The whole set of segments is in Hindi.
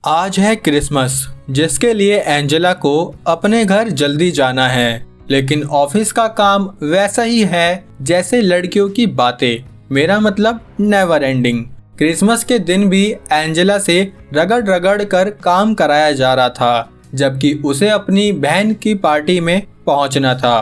आज है क्रिसमस, जिसके लिए एंजेला को अपने घर जल्दी जाना है, लेकिन ऑफिस का काम वैसा ही है जैसे लड़कियों की बातें। मेरा मतलब नेवर एंडिंग। क्रिसमस के दिन भी एंजेला से रगड़ रगड़ कर काम कराया जा रहा था, जबकि उसे अपनी बहन की पार्टी में पहुंचना था।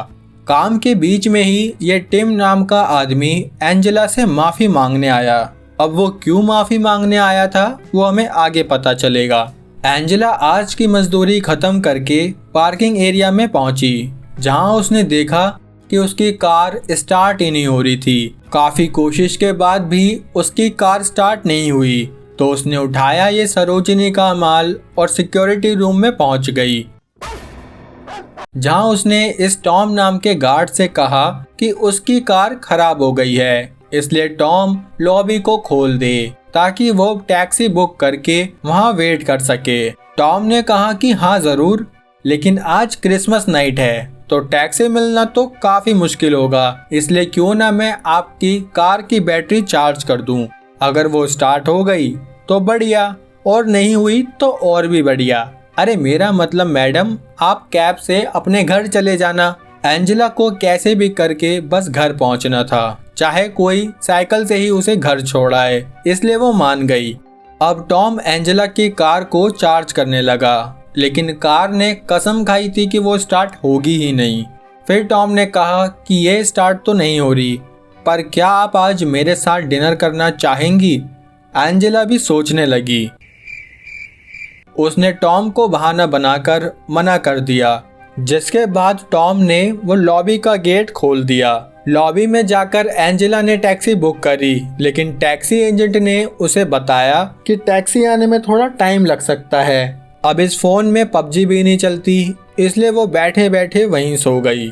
काम के बीच में ही ये टिम नाम का आदमी एंजेला से माफी मांगने आया। अब वो क्यों माफी मांगने आया था वो हमें आगे पता चलेगा। एंजेला आज की मजदूरी खत्म करके पार्किंग एरिया में पहुंची, जहां उसने देखा कि उसकी कार स्टार्ट ही नहीं हो रही थी। काफी कोशिश के बाद भी उसकी कार स्टार्ट नहीं हुई, तो उसने उठाया ये सरोजिनी का माल और सिक्योरिटी रूम में पहुंच गई, जहां उसने इस टॉम नाम के गार्ड से कहा कि उसकी कार खराब हो गई है, इसलिए टॉम लॉबी को खोल दे ताकि वो टैक्सी बुक करके वहां वेट कर सके। टॉम ने कहा कि हाँ जरूर, लेकिन आज क्रिसमस नाइट है तो टैक्सी मिलना तो काफी मुश्किल होगा, इसलिए क्यों ना मैं आपकी कार की बैटरी चार्ज कर दूं। अगर वो स्टार्ट हो गई तो बढ़िया, और नहीं हुई तो और भी बढ़िया। अरे मेरा मतलब मैडम, आप कैब से अपने घर चले जाना। एंजेला को कैसे भी करके बस घर पहुंचना था, चाहे कोई साइकिल से ही उसे घर छोड़ाए, इसलिए वो मान गई। अब टॉम एंजेला की कार को चार्ज करने लगा, लेकिन कार ने कसम खाई थी कि वो स्टार्ट होगी ही नहीं। फिर टॉम ने कहा कि ये स्टार्ट तो नहीं हो रही, पर क्या आप आज मेरे साथ डिनर करना चाहेंगी? एंजेला भी सोचने लगी। उसने टॉम को बहाना बनाकर मना कर दिया, जिसके बाद टॉम ने वो लॉबी का गेट खोल दिया। लॉबी में जाकर एंजेला ने टैक्सी बुक करी, लेकिन टैक्सी एजेंट ने उसे बताया कि टैक्सी आने में थोड़ा टाइम लग सकता है। अब इस फोन में पबजी भी नहीं चलती, इसलिए वो बैठे बैठे वहीं सो गई।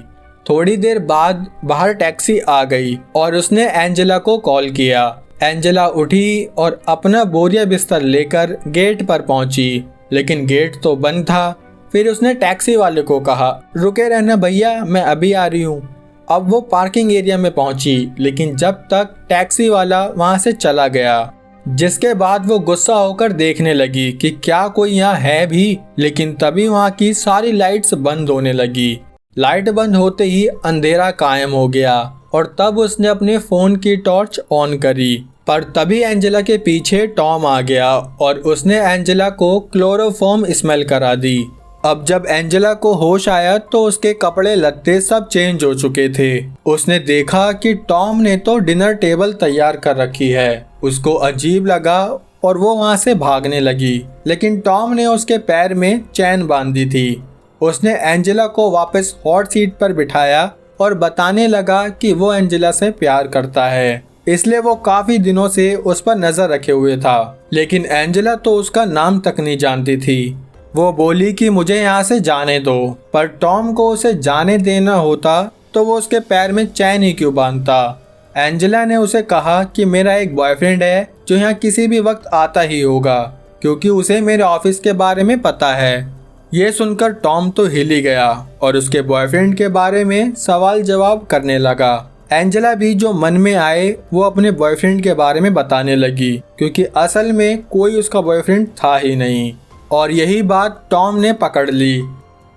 थोड़ी देर बाद बाहर टैक्सी आ गई और उसने एंजेला को कॉल किया। एंजेला उठी और अपना बोरिया बिस्तर लेकर गेट पर पहुंची, लेकिन गेट तो बंद था। फिर उसने टैक्सी वाले को कहा, रुके रहना भैया, मैं अभी आ रही हूँ। अब वो पार्किंग एरिया में पहुंची, लेकिन जब तक टैक्सी वाला वहां से चला गया, जिसके बाद वो गुस्सा होकर देखने लगी कि क्या कोई यहाँ है भी। लेकिन तभी वहां की सारी लाइट्स बंद होने लगी। लाइट बंद होते ही अंधेरा कायम हो गया और तब उसने अपने फोन की टॉर्च ऑन करी, पर तभी एंजेला के पीछे टॉम आ गया और उसने एंजेला को क्लोरोफॉर्म स्मेल करा दी। अब जब एंजेला को होश आया तो उसके कपड़े लत्ते सब चेंज हो चुके थे। उसने देखा कि टॉम ने तो डिनर टेबल तैयार कर रखी है। उसको अजीब लगा और वो वहां से भागने लगी, लेकिन टॉम ने उसके पैर में चैन बांधी थी। उसने एंजेला को वापस हॉट सीट पर बिठाया और बताने लगा कि वो एंजेला से प्यार करता है, इसलिए वो काफी दिनों से उस पर नजर रखे हुए था। लेकिन एंजेला तो उसका नाम तक नहीं जानती थी। वो बोली कि मुझे यहाँ से जाने दो, पर टॉम को उसे जाने देना होता तो वो उसके पैर में चैन ही क्यों बांधता। एंजेला ने उसे कहा कि मेरा एक बॉयफ्रेंड है जो यहाँ किसी भी वक्त आता ही होगा, क्योंकि उसे मेरे ऑफिस के बारे में पता है। ये सुनकर टॉम तो हिल ही गया और उसके बॉयफ्रेंड के बारे में सवाल जवाब करने लगा। एंजेला भी जो मन में आए वो अपने बॉयफ्रेंड के बारे में बताने लगी, क्योंकि असल में कोई उसका बॉयफ्रेंड था ही नहीं। और यही बात टॉम ने पकड़ ली।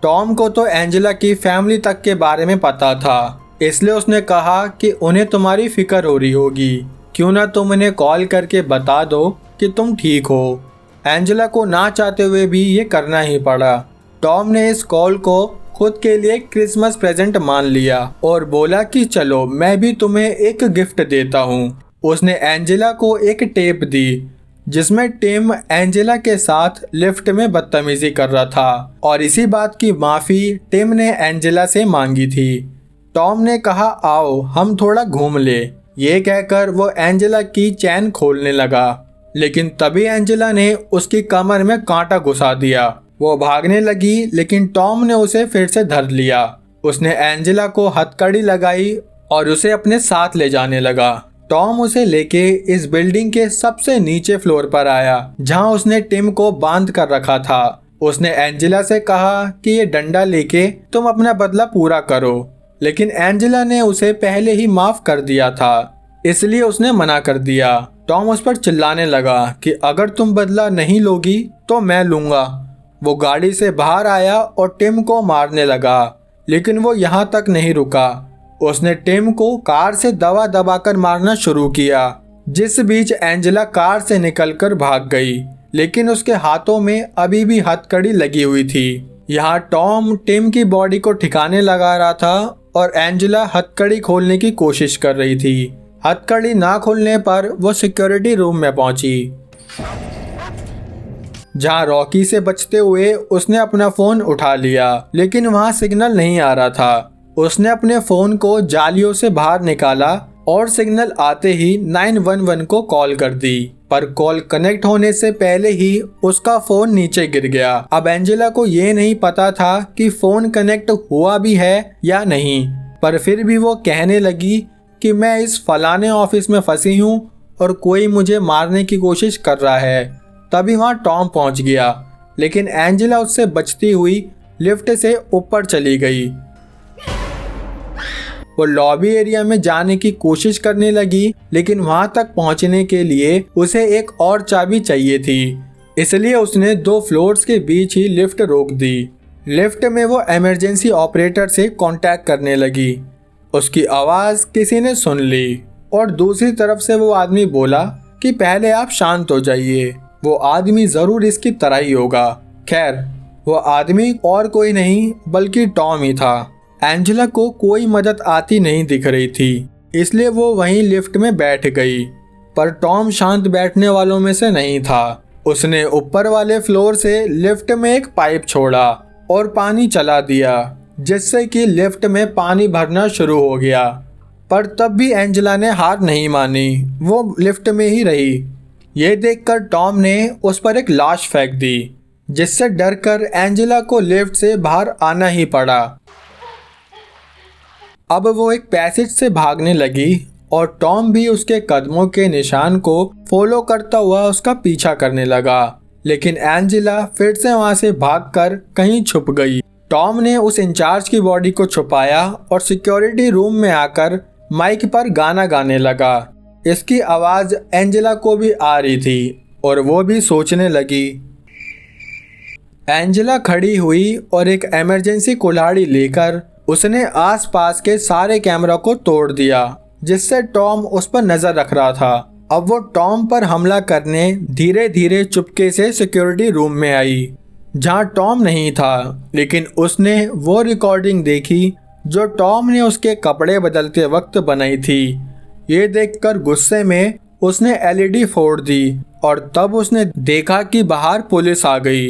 टॉम को तो एंजेला की फैमिली तक के बारे में पता था, इसलिए उसने कहा कि उन्हें तुम्हारी फिक्र हो रही होगी, क्यों ना तुम उन्हें कॉल करके बता दो कि तुम ठीक हो। एंजेला को ना चाहते हुए भी ये करना ही पड़ा। टॉम ने इस कॉल को खुद के लिए क्रिसमस प्रेजेंट मान लिया और बोला कि चलो मैं भी तुम्हें एक गिफ्ट देता हूँ। उसने एंजेला को एक टेप दी, जिसमें टिम एंजेला के साथ लिफ्ट में बदतमीजी कर रहा था, और इसी बात की माफी टिम ने एंजेला से मांगी थी। टॉम ने कहा, आओ हम थोड़ा घूम ले। ये कहकर वो एंजेला की चैन खोलने लगा, लेकिन तभी एंजेला ने उसकी कमर में कांटा घुसा दिया। वो भागने लगी, लेकिन टॉम ने उसे फिर से धर लिया। उसने एंजेला को हथकड़ी लगाई और उसे अपने साथ ले जाने लगा। टॉम उसे लेके इस बिल्डिंग के सबसे नीचे फ्लोर पर आया, जहां उसने टिम को बांध कर रखा था। उसने एंजेला से कहा कि ये डंडा लेके तुम अपना बदला पूरा करो, लेकिन एंजेला ने उसे पहले ही माफ कर दिया था, इसलिए उसने मना कर दिया। टॉम उस पर चिल्लाने लगा कि अगर तुम बदला नहीं लोगी तो मैं लूंगा। वो गाड़ी से बाहर आया और टिम को मारने लगा, लेकिन वो यहाँ तक नहीं रुका। उसने टिम को कार से दबा दबाकर मारना शुरू किया। जिस बीच एंजेला कार से निकलकर भाग गई, लेकिन उसके हाथों में अभी भी हथकड़ी लगी हुई थी। यहाँ टॉम टिम की बॉडी को ठिकाने लगा रहा था और एंजेला हथकड़ी खोलने की कोशिश कर रही थी। हथकड़ी ना खोलने पर वो सिक्योरिटी रूम में पहुंची, जहां रॉकी से बचते हुए उसने अपना फोन उठा लिया, लेकिन वहां सिग्नल नहीं आ रहा था। उसने अपने फोन को जालियों से बाहर निकाला और सिग्नल आते ही 911 को कॉल कर दी, पर कॉल कनेक्ट होने से पहले ही उसका फोन नीचे गिर गया। अब एंजेला को ये नहीं पता था कि फोन कनेक्ट हुआ भी है या नहीं, पर फिर भी वो कहने लगी कि मैं इस फलाने ऑफिस में फंसी हूँ और कोई मुझे मारने की कोशिश कर रहा है। तभी वहाँ टॉम पहुँच गया, लेकिन एंजेला उससे बचती हुई लिफ्ट से ऊपर चली गई। वो लॉबी एरिया में जाने की कोशिश करने लगी, लेकिन वहां तक पहुंचने के लिए उसे एक और चाबी चाहिए थी। इसलिए उसने 2 फ्लोर्स के बीच ही लिफ्ट रोक दी। लिफ्ट में वो इमरजेंसी ऑपरेटर से कांटेक्ट करने लगी। उसकी आवाज़ किसी ने सुन ली और दूसरी तरफ से वो आदमी बोला कि पहले आप शांत हो जाइए, वो आदमी ज़रूर इसकी तरह ही होगा। खैर, वो आदमी और कोई नहीं बल्कि टॉम ही था। एंजेला को कोई मदद आती नहीं दिख रही थी, इसलिए वो वहीं लिफ्ट में बैठ गई। पर टॉम शांत बैठने वालों में से नहीं था। उसने ऊपर वाले फ्लोर से लिफ्ट में एक पाइप छोड़ा और पानी चला दिया, जिससे कि लिफ्ट में पानी भरना शुरू हो गया। पर तब भी एंजेला ने हार नहीं मानी, वो लिफ्ट में ही रही। ये देखकर टॉम ने उस पर एक लाश फेंक दी, जिससे डरकर एंजेला को लिफ्ट से बाहर आना ही पड़ा। अब वो एक पैसेज से भागने लगी और टॉम भी उसके कदमों के निशान को फॉलो करता हुआ उसका पीछा करने लगा, लेकिन एंजेला फिर से वहां से भागकर कहीं छुप गई। टॉम ने उस इंचार्ज की बॉडी को छुपाया और सिक्योरिटी रूम में आकर माइक पर गाना गाने लगा। इसकी आवाज एंजेला को भी आ रही थी और वो भी सोचने लगी। एंजेला खड़ी हुई और एक इमरजेंसी कुल्हाड़ी लेकर उसने आसपास के सारे कैमरा को तोड़ दिया, जिससे टॉम उस पर नजर रख रहा था। अब वो टॉम पर हमला करने धीरे धीरे चुपके से सिक्योरिटी रूम में आई, जहां टॉम नहीं था, लेकिन उसने वो रिकॉर्डिंग देखी जो टॉम ने उसके कपड़े बदलते वक्त बनाई थी। ये देखकर गुस्से में उसने एलईडी फोड़ दी और तब उसने देखा कि बाहर पुलिस आ गई।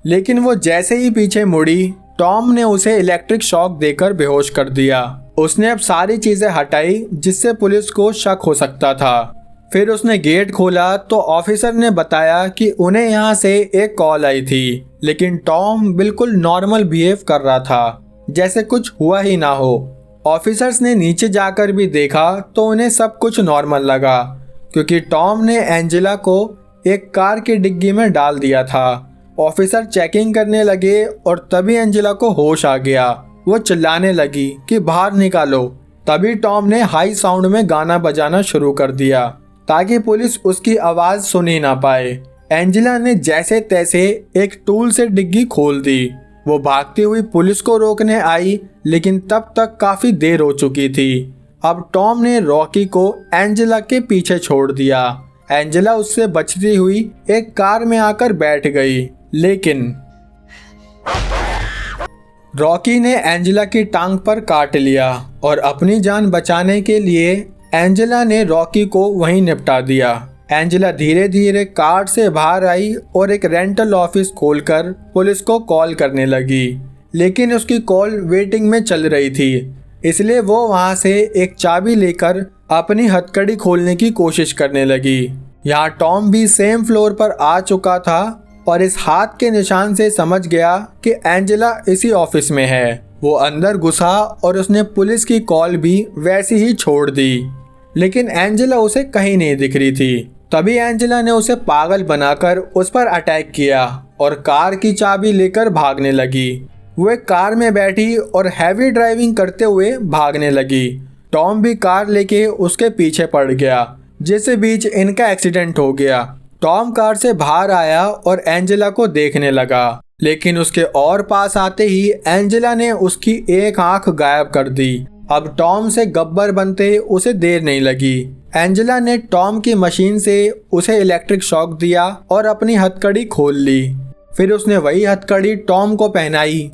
लेकिन वो जैसे ही पीछे मुड़ी, टॉम ने उसे इलेक्ट्रिक शॉक देकर बेहोश कर दिया। उसने अब सारी चीजें हटाई जिससे पुलिस को शक हो सकता था। फिर उसने गेट खोला तो ऑफिसर ने बताया कि उन्हें यहाँ से एक कॉल आई थी, लेकिन टॉम बिल्कुल नॉर्मल बिहेव कर रहा था, जैसे कुछ हुआ ही ना हो। ऑफिसर्स ने नीचे जाकर भी देखा तो उन्हें सब कुछ नॉर्मल लगा, क्योंकि टॉम ने एंजेला को एक कार की डिग्गी में डाल दिया था। ऑफिसर चेकिंग करने लगे और तभी एंजेला को होश आ गया। वो चिल्लाने लगी कि बाहर निकालो। तभी टॉम ने हाई साउंड में गाना बजाना शुरू कर दिया ताकि पुलिस उसकी आवाज सुन ही ना पाए। एंजेला ने जैसे तैसे एक टूल से डिग्गी खोल दी। वो भागती हुई पुलिस को रोकने आई, लेकिन तब तक काफी देर हो चुकी थी। अब टॉम ने रॉकी को एंजेला के पीछे छोड़ दिया। एंजेला उससे बचती हुई एक कार में आकर बैठ गई, लेकिन रॉकी ने एंजेला की टांग पर काट लिया और अपनी जान बचाने के लिए एंजेला ने रॉकी को वहीं निपटा दिया। एंजेला धीरे धीरे कार से बाहर आई और एक रेंटल ऑफिस खोलकर पुलिस को कॉल करने लगी, लेकिन उसकी कॉल वेटिंग में चल रही थी, इसलिए वो वहां से एक चाबी लेकर अपनी हथकड़ी खोलने की कोशिश करने लगी। यहाँ टॉम भी सेम फ्लोर पर आ चुका था और इस हाथ के निशान से समझ गया कि एंजेला इसी ऑफिस में है। वो अंदर घुसा और उसने पुलिस की कॉल भी वैसी ही छोड़ दी, लेकिन एंजेला उसे कहीं नहीं दिख रही थी। तभी एंजेला ने उसे पागल बनाकर उस पर अटैक किया और कार की चाबी लेकर भागने लगी। वो एक कार में बैठी और हैवी ड्राइविंग करते हुए भागने लगी। टॉम भी कार लेके उसके पीछे पड़ गया, जिससे बीच इनका एक्सीडेंट हो गया। टॉम कार से बाहर आया और एंजेला को देखने लगा, लेकिन उसके और पास आते ही एंजेला ने उसकी एक आंख गायब कर दी। अब टॉम से गब्बर बनते उसे देर नहीं लगी। एंजेला ने टॉम की मशीन से उसे इलेक्ट्रिक शॉक दिया और अपनी हथकड़ी खोल ली। फिर उसने वही हथकड़ी टॉम को पहनाई।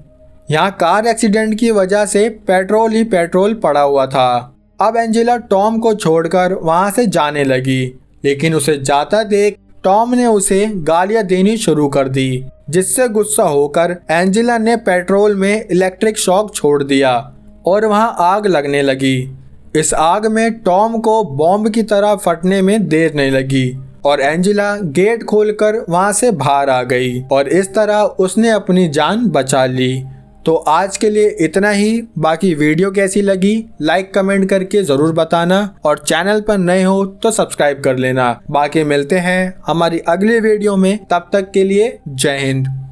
यहाँ कार एक्सीडेंट की वजह से पेट्रोल ही पेट्रोल पड़ा हुआ था। अब एंजेला टॉम को छोड़कर वहाँ से जाने लगी, लेकिन उसे जाता देख टॉम ने उसे गालियाँ देनी शुरू कर दी, जिससे गुस्सा होकर एंजेला ने पेट्रोल में इलेक्ट्रिक शॉक छोड़ दिया और वहाँ आग लगने लगी। इस आग में टॉम को बॉम्ब की तरह फटने में देर नहीं लगी और एंजेला गेट खोलकर वहाँ से बाहर आ गई और इस तरह उसने अपनी जान बचा ली। तो आज के लिए इतना ही। बाकी वीडियो कैसी लगी लाइक कमेंट करके ज़रूर बताना और चैनल पर नए हो तो सब्सक्राइब कर लेना। बाकी मिलते हैं हमारी अगली वीडियो में, तब तक के लिए जय हिंद।